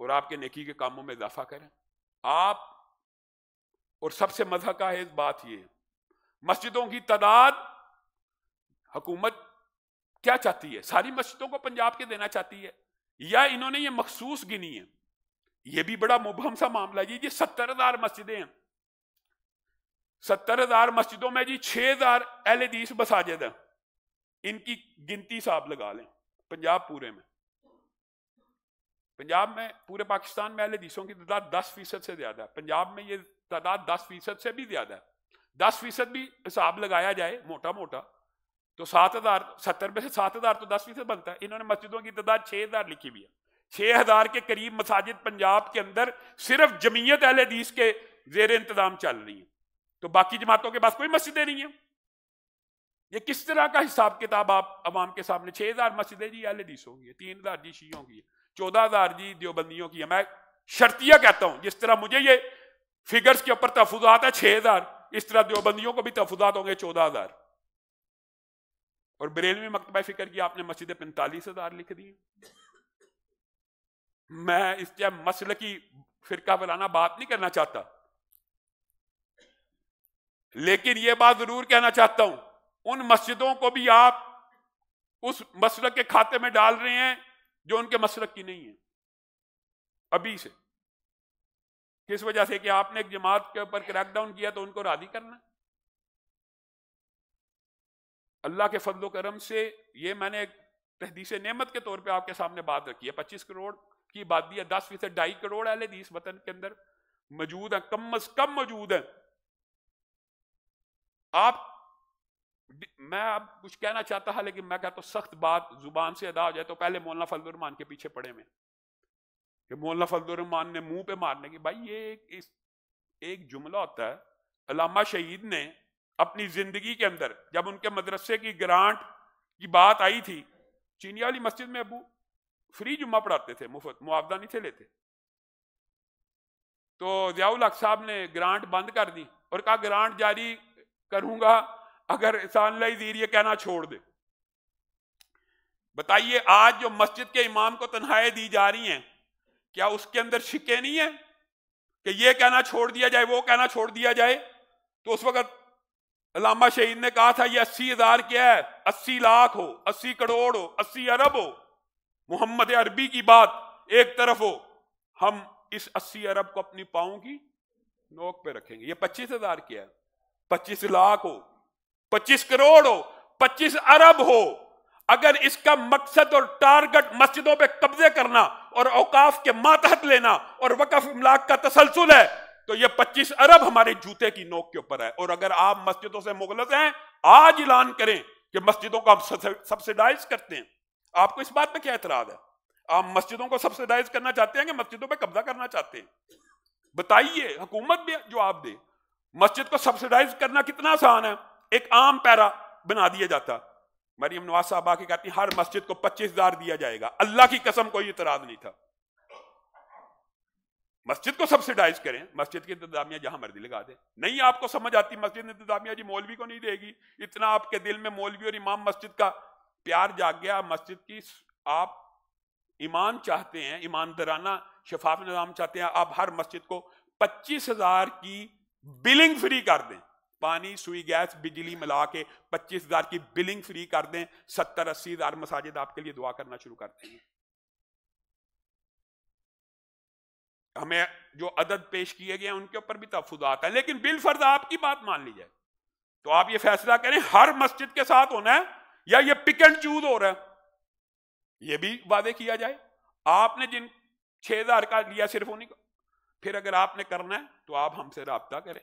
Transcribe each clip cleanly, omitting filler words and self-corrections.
اور آپ کے نیکی کے کاموں میں اضافہ کریں آپ. اور سب سے مزہ کا ہے بات یہ, مسجدوں کی تعداد حکومت کیا چاہتی ہے؟ ساری مسجدوں کو پنجاب کے دینا چاہتی ہے یا انہوں نے یہ مخصوص گنی ہے؟ یہ بھی بڑا مبہم سا معاملہ جی. 70,000 مسجدیں ہیں, 70,000 مسجدوں میں جی 6,000 اہل حدیث مساجد ہیں. ان کی گنتی صاحب لگا لیں پنجاب پورے میں. پنجاب میں پورے پاکستان میں اہل حدیثوں کی تعداد 10% سے زیادہ ہے. پنجاب میں یہ تعداد 10% سے بھی زیادہ ہے. 10% بھی حساب لگایا جائے موٹا موٹا تو 7,000, 70 میں سے 7,000 تو 10% بنتا ہے. انہوں نے مسجدوں کی تعداد 6,000 لکھی ہوئی ہے. 6,000 کے قریب مساجد پنجاب کے اندر صرف جمعیت اہل حدیث کے زیر انتظام چل رہی ہیں, تو باقی جماعتوں کے پاس کوئی مسجدیں نہیں ہیں. یہ کس طرح کا حساب کتاب آپ عوام کے سامنے؟ 6,000 مسجدیں جی اہل حدیثوں کی ہے, 3,000 جی شیعوں کی ہے, 14,000 جی دیوبندیوں کی ہے. میں شرطیہ کہتا ہوں, جس طرح مجھے یہ فگرز کے اوپر تحفظات ہے 6,000, اس طرح دیوبندیوں کو بھی تحفظات ہوں گے 14,000. اور بریلوی مکتبہ فکر کی آپ نے مسجدیں 45,000 لکھ دی. میں اس طرح مسلکی فرقہ وارانہ بات نہیں کرنا چاہتا, لیکن یہ بات ضرور کہنا چاہتا ہوں, ان مسجدوں کو بھی آپ اس مسلک کے کھاتے میں ڈال رہے ہیں جو ان کے مسلک کی نہیں ہے ابھی سے. کس وجہ سے؟ کہ آپ نے ایک جماعت کے اوپر کریک ڈاؤن کیا تو ان کو راضی کرنا. اللہ کے فضل و کرم سے یہ میں نے ایک تحدیث نعمت کے طور پہ آپ کے سامنے بات رکھی ہے. 25 کروڑ کی آبادی ہے, 10% 2.5 کروڑ اہل حدیث وطن کے اندر موجود ہیں, کم از کم موجود ہیں. میں اب کچھ کہنا چاہتا تھا لیکن میں کہتا ہوں سخت بات زبان سے ادا ہو جائے تو پہلے مولانا فضل الرحمان کے پیچھے پڑے میں کہ مولانا فضل الرحمان نے منہ پہ مارنے کی. بھائی یہ ایک جملہ ہوتا ہے. علامہ شہید نے اپنی زندگی کے اندر جب ان کے مدرسے کی گرانٹ کی بات آئی تھی, چینی والی مسجد میں ابو فری جمعہ پڑھاتے تھے, مفت, معاوضہ نہیں تھے لیتے, تو ضیاء الحق صاحب نے گرانٹ بند کر دی اور کہا گرانٹ جاری کروں گا اگر احسان اللہ زیر یہ کہنا چھوڑ دے. بتائیے آج جو مسجد کے امام کو تنخواہیں دی جا رہی ہیں, کیا اس کے اندر شکے نہیں ہیں کہ یہ کہنا چھوڑ دیا جائے, وہ کہنا چھوڑ دیا جائے؟ تو اس وقت علامہ شہید نے کہا تھا یہ 80,000 کیا ہے, 80 لاکھ ہو, 80 کروڑ ہو, 80 ارب ہو, محمد عربی کی بات ایک طرف ہو, ہم اس 80 ارب کو اپنی پاؤں کی نوک پہ رکھیں گے. یہ 25,000 کیا ہے, 25 لاکھ ہو, 25 کروڑ ہو, 25 ارب ہو, اگر اس کا مقصد اور ٹارگٹ مسجدوں پہ قبضے کرنا اور اوقاف کے ماتحت لینا اور وقف املاک کا تسلسل ہے تو یہ 25 ارب ہمارے جوتے کی نوک کے اوپر ہے. اور اگر آپ مسجدوں سے مغلظ ہیں, آج اعلان کریں کہ مسجدوں کو ہم سبسیڈائز کرتے ہیں. آپ کو اس بات میں کیا اعتراض ہے؟ آپ مسجدوں کو سبسیڈائز کرنا چاہتے ہیں کہ مسجدوں پہ قبضہ کرنا چاہتے ہیں؟ بتائیے, حکومت بھی جواب دے. مسجد کو سبسیڈائز کرنا کتنا آسان ہے, ایک عام پیرا بنا دیا جاتا. مریم نواز صاحب آ کے کہتی ہیں ہر مسجد کو 25,000 دیا جائے گا. اللہ کی قسم کوئی اعتراض نہیں تھا. مسجد کو سبسیڈائز کریں, مسجد کی انتظامیہ جہاں مرضی لگا دیں. نہیں آپ کو سمجھ آتی مسجد انتظامیہ جی مولوی کو نہیں دے گی, اتنا آپ کے دل میں مولوی اور امام مسجد کا پیار جاگ گیا. مسجد کی آپ ایمان چاہتے ہیں, ایماندارانہ شفاف نظام چاہتے ہیں, آپ ہر مسجد کو 25,000 کی بلنگ فری کر دیں. پانی, سوئی, گیس, بجلی ملا کے 25,000 کی بلنگ فری کر دیں. 70-80 ہزار مساجد آپ کے لیے دعا کرنا شروع کرتے ہیں. ہمیں جو عدد پیش کیے گئے ہیں ان کے اوپر بھی تحفظات ہیں, لیکن بالفرض آپ کی بات مان لی جائے تو آپ یہ فیصلہ کریں ہر مسجد کے ساتھ ہونا ہے یا یہ پک اینڈ چوز ہو رہا ہے, یہ بھی وعدے کیا جائے. آپ نے جن 6,000 کا لیا صرف انہیں کو, پھر اگر آپ نے کرنا ہے تو آپ ہم سے رابطہ کریں.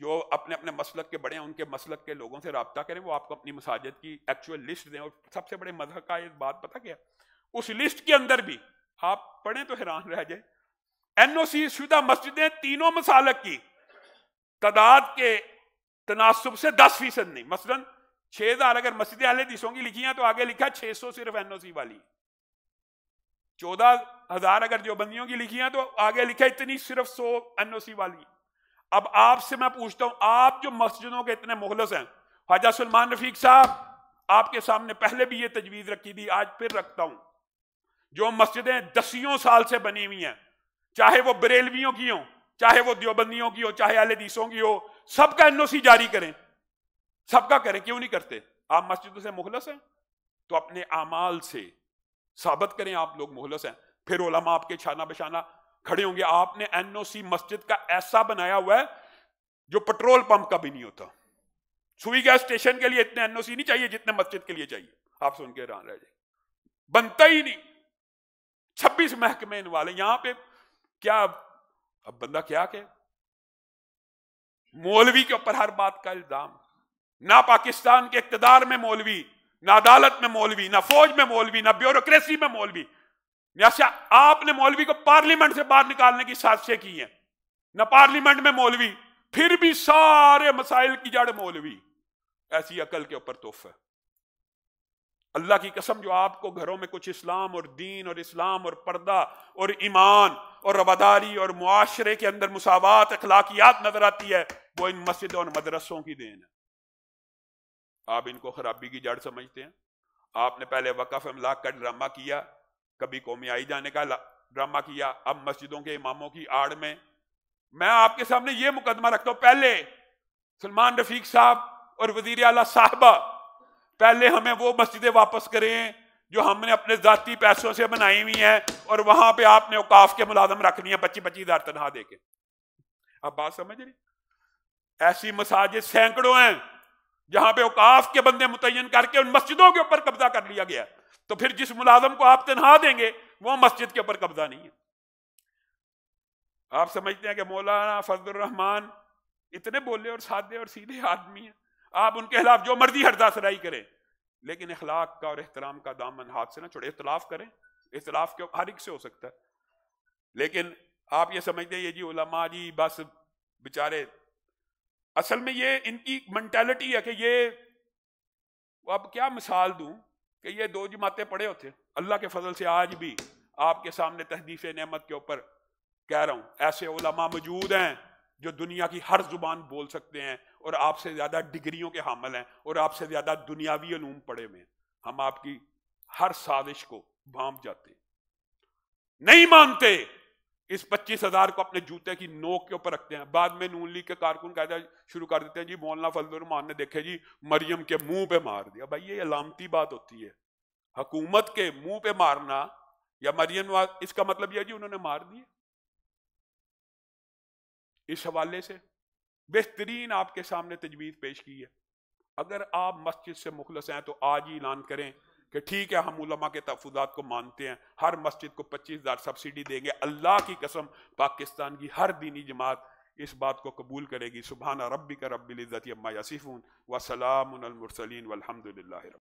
جو اپنے اپنے مسلک کے بڑے ہیں ان کے مسلک کے لوگوں سے رابطہ کریں, وہ آپ کو اپنی مساجد کی ایکچوئل لسٹ دیں. اور سب سے بڑے مذہب کا یہ بات پتہ کیا, اس لسٹ کے اندر بھی آپ پڑھیں تو حیران رہ جائیں, NOC شدہ مسجدیں تینوں مسالک کی تعداد کے تناسب سے 10% نہیں. مثلا 6,000 اگر مسجدیں اہل حدیثوں کی لکھی ہیں تو آگے لکھا 600 صرف NOC والی. 14,000 اگر دیوبندیوں کی لکھی ہیں تو آگے لکھا اتنی صرف 100 NOC والی. اب آپ سے میں پوچھتا ہوں, آپ جو مسجدوں کے اتنے مخلص ہیں, خواجہ سلمان رفیق صاحب آپ کے سامنے پہلے بھی یہ تجویز رکھی تھی, آج پھر رکھتا ہوں, جو مسجدیں 10 سال سے بنی ہوئی ہیں، چاہے وہ بریلویوں کی ہوں، چاہے وہ دیوبندیوں کی ہو، چاہے اہل حدیثوں کی ہو، سب کا NOC جاری کریں، سب کا کریں. کیوں نہیں کرتے؟ آپ مسجدوں سے مخلص ہیں تو اپنے اعمال سے ثابت کریں آپ لوگ مخلص ہیں. پھر علماء آپ کے چھانا بشانہ کھڑے ہوں گے. آپ نے NOC مسجد کا ایسا بنایا ہوا ہے جو پٹرول پمپ کا بھی نہیں ہوتا. سوئی گیس اسٹیشن کے لیے اتنے NOC نہیں چاہیے جتنے مسجد کے لیے چاہیے. آپ سن کے حیران رہ جائیں، بنتا ہی نہیں. 26 محکمے والے یہاں پہ کیا، اب بندہ کیا کہ مولوی کے اوپر ہر بات کا الزام. نہ پاکستان کے اقتدار میں مولوی، نہ عدالت میں مولوی، نہ فوج میں مولوی، نہ بیوروکریسی میں مولوی. جیسے آپ نے مولوی کو پارلیمنٹ سے باہر نکالنے کی سازشیں کی ہیں، نہ پارلیمنٹ میں مولوی، پھر بھی سارے مسائل کی جڑ مولوی. ایسی عقل کے اوپر تحفہ. اللہ کی قسم جو آپ کو گھروں میں کچھ اسلام اور دین اور اسلام اور پردہ اور ایمان اور رواداری اور معاشرے کے اندر مساوات، اخلاقیات نظر آتی ہے، وہ ان مسجدوں اور مدرسوں کی دین ہے. آپ ان کو خرابی کی جڑ سمجھتے ہیں. آپ نے پہلے وقف املاک کا ڈرامہ کیا، کبھی قومی آئی جانے کا ڈرامہ کیا، اب مسجدوں کے اماموں کی آڑ میں. میں آپ کے سامنے یہ مقدمہ رکھتا ہوں، پہلے سلمان رفیق صاحب اور وزیر اعلیٰ صاحبہ پہلے ہمیں وہ مسجدیں واپس کریں جو ہم نے اپنے ذاتی پیسوں سے بنائی ہوئی ہیں، اور وہاں پہ آپ نے اوقاف کے ملازم رکھ لیے 25-25 ہزار تنخواہ دے کے. آپ بات سمجھ رہی؟ ایسی مساجد سینکڑوں ہیں جہاں پہ اوقاف کے بندے متعین کر کے ان مسجدوں کے اوپر قبضہ کر لیا گیا. تو پھر جس ملازم کو آپ تنخواہ دیں گے وہ مسجد کے اوپر قبضہ نہیں ہے. آپ سمجھتے ہیں کہ مولانا فضل الرحمان اتنے بولے اور سادے اور سیدھے آدمی ہیں، آپ ان کے خلاف جو مرضی ہردا سرائی کریں، لیکن اخلاق کا اور احترام کا دامن ہاتھ سے نہ چھوڑے. اختلاف کریں، اختلاف کے ہر ایک سے ہو سکتا ہے، لیکن آپ یہ سمجھتے ہیں یہ جی علماء جی بس بیچارے. اصل میں یہ ان کی مینٹالٹی ہے کہ یہ، اب کیا مثال دوں کہ یہ 2 جماعتیں پڑھے ہوتے. اللہ کے فضل سے آج بھی آپ کے سامنے تحدیث نعمت کے اوپر کہہ رہا ہوں، ایسے علماء موجود ہیں جو دنیا کی ہر زبان بول سکتے ہیں اور آپ سے زیادہ ڈگریوں کے حامل ہیں اور آپ سے زیادہ دنیاوی علوم پڑھے ہوئے ہیں. ہم آپ کی ہر سازش کو بھانپ جاتے ہیں، نہیں مانتے. اس 25,000 کو اپنے جوتے کی نوک کے اوپر رکھتے ہیں. بعد میں نون لیگ کے کارکن کہتے شروع کر دیتے ہیں جی مولانا فضل الرحمان نے دیکھے جی مریم کے منہ پہ مار دیا. بھائی یہ علامتی بات ہوتی ہے، حکومت کے منہ پہ مارنا یا مریم، اس کا مطلب یہ جی انہوں نے مار دیا. اس حوالے سے بہترین آپ کے سامنے تجویز پیش کی ہے. اگر آپ مسجد سے مخلص ہیں تو آج ہی اعلان کریں کہ ٹھیک ہے ہم علماء کے تحفظات کو مانتے ہیں، ہر مسجد کو 25,000 سبسڈی دیں گے. اللہ کی قسم پاکستان کی ہر دینی جماعت اس بات کو قبول کرے گی. سبحان ربک رب العزت عما یصفون وسلام علی المرسلین والحمد للہ.